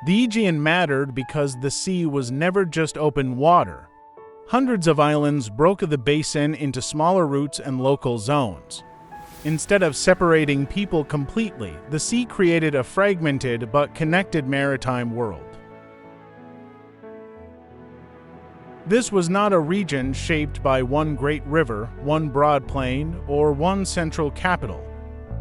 The Aegean mattered because the sea was never just open water. Hundreds of islands broke the basin into smaller routes and local zones. Instead of separating people completely, the sea created a fragmented but connected maritime world. This was not a region shaped by one great river, one broad plain, or one central capital.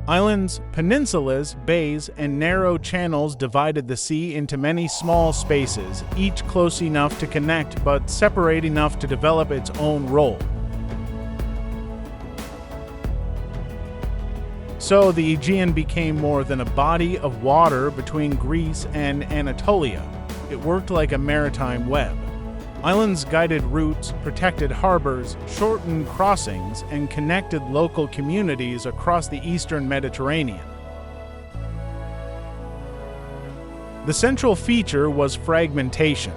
Islands, peninsulas, bays, and narrow channels divided the sea into many small spaces, each close enough to connect but separate enough to develop its own role. So the Aegean became more than a body of water between Greece and Anatolia. It worked like a maritime web. Islands guided routes, protected harbors, shortened crossings, and connected local communities across the eastern Mediterranean. The central feature was fragmentation.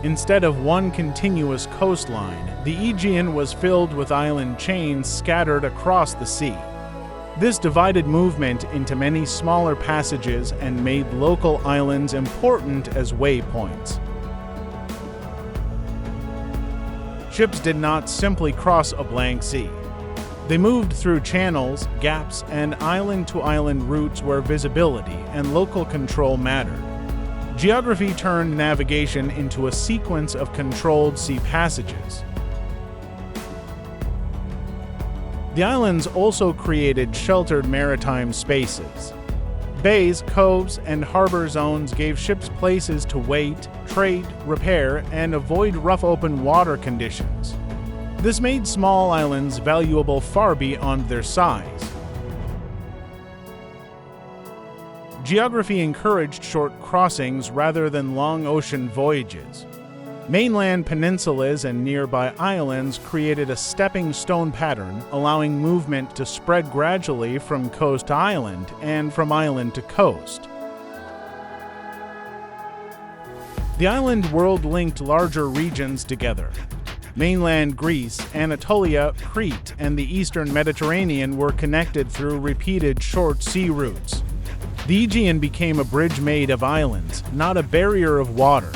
Instead of one continuous coastline, the Aegean was filled with island chains scattered across the sea. This divided movement into many smaller passages and made local islands important as waypoints. Ships did not simply cross a blank sea. They moved through channels, gaps, and island-to-island routes where visibility and local control mattered. Geography turned navigation into a sequence of controlled sea passages. The islands also created sheltered maritime spaces. Bays, coves, and harbor zones gave ships places to wait, trade, repair, and avoid rough open water conditions. This made small islands valuable far beyond their size. Geography encouraged short crossings rather than long ocean voyages. Mainland peninsulas and nearby islands created a stepping stone pattern, allowing movement to spread gradually from coast to island and from island to coast. The island world linked larger regions together. Mainland Greece, Anatolia, Crete, and the eastern Mediterranean were connected through repeated short sea routes. The Aegean became a bridge made of islands, not a barrier of water.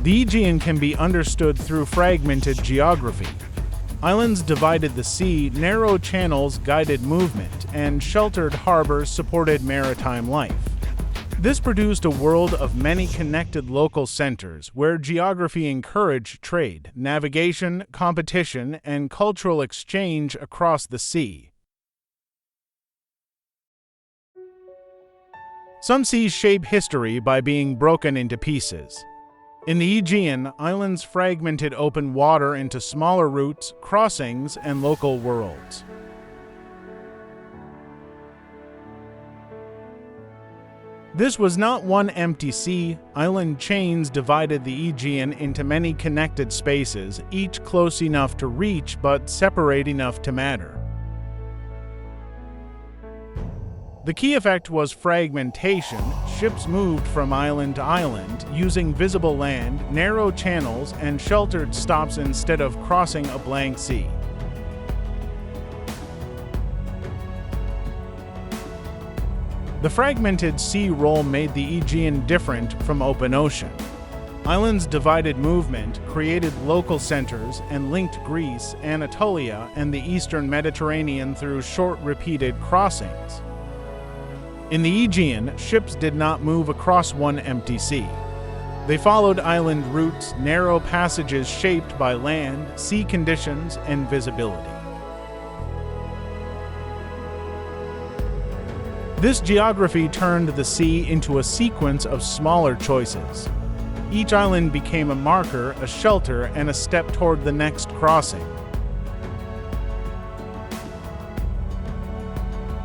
The Aegean can be understood through fragmented geography. Islands divided the sea, narrow channels guided movement, and sheltered harbors supported maritime life. This produced a world of many connected local centers where geography encouraged trade, navigation, competition, and cultural exchange across the sea. Some seas shape history by being broken into pieces. In the Aegean, islands fragmented open water into smaller routes, crossings, and local worlds. This was not one empty sea. Island chains divided the Aegean into many connected spaces, each close enough to reach but separate enough to matter. The key effect was fragmentation. Ships moved from island to island, using visible land, narrow channels, and sheltered stops instead of crossing a blank sea. The fragmented sea role made the Aegean different from open ocean. Islands divided movement, created local centers, and linked Greece, Anatolia, and the eastern Mediterranean through short, repeated crossings. In the Aegean, ships did not move across one empty sea. They followed island routes, narrow passages shaped by land, sea conditions, and visibility. This geography turned the sea into a sequence of smaller choices. Each island became a marker, a shelter, and a step toward the next crossing.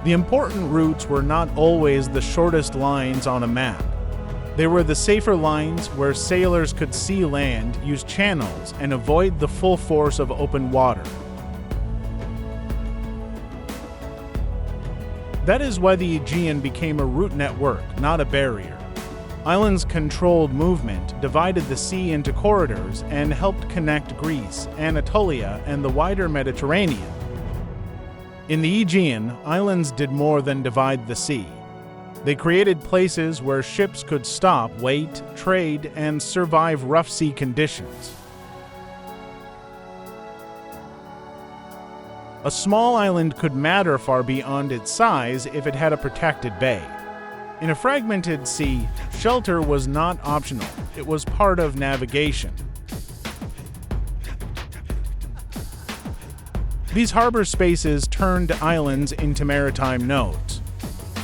The important routes were not always the shortest lines on a map. They were the safer lines where sailors could see land, use channels, and avoid the full force of open water. That is why the Aegean became a route network, not a barrier. Islands controlled movement, divided the sea into corridors, and helped connect Greece, Anatolia, and the wider Mediterranean. In the Aegean, islands did more than divide the sea. They created places where ships could stop, wait, trade, and survive rough sea conditions. A small island could matter far beyond its size if it had a protected bay. In a fragmented sea, shelter was not optional, it was part of navigation. These harbor spaces turned islands into maritime nodes.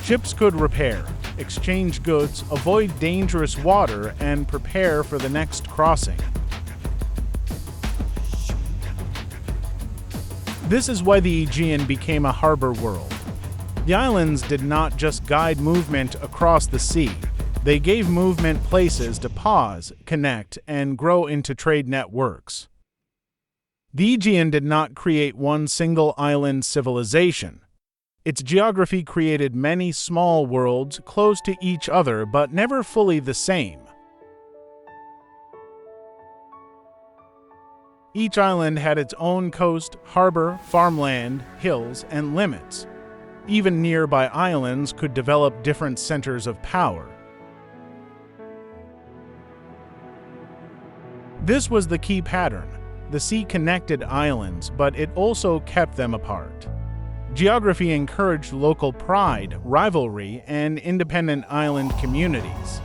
Ships could repair, exchange goods, avoid dangerous water, and prepare for the next crossing. This is why the Aegean became a harbor world. The islands did not just guide movement across the sea, they gave movement places to pause, connect, and grow into trade networks. The Aegean did not create one single island civilization. Its geography created many small worlds close to each other but never fully the same. Each island had its own coast, harbor, farmland, hills, and limits. Even nearby islands could develop different centers of power. This was the key pattern. The sea connected islands, but it also kept them apart. Geography encouraged local pride, rivalry, and independent island communities.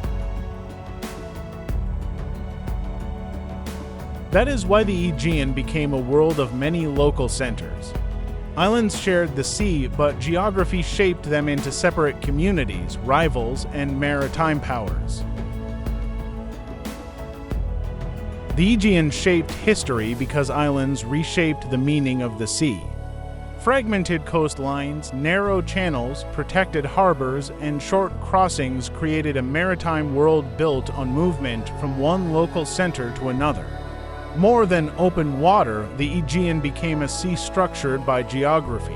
That is why the Aegean became a world of many local centers. Islands shared the sea, but geography shaped them into separate communities, rivals, and maritime powers. The Aegean shaped history because islands reshaped the meaning of the sea. Fragmented coastlines, narrow channels, protected harbors, and short crossings created a maritime world built on movement from one local center to another. More than open water, the Aegean became a sea structured by geography.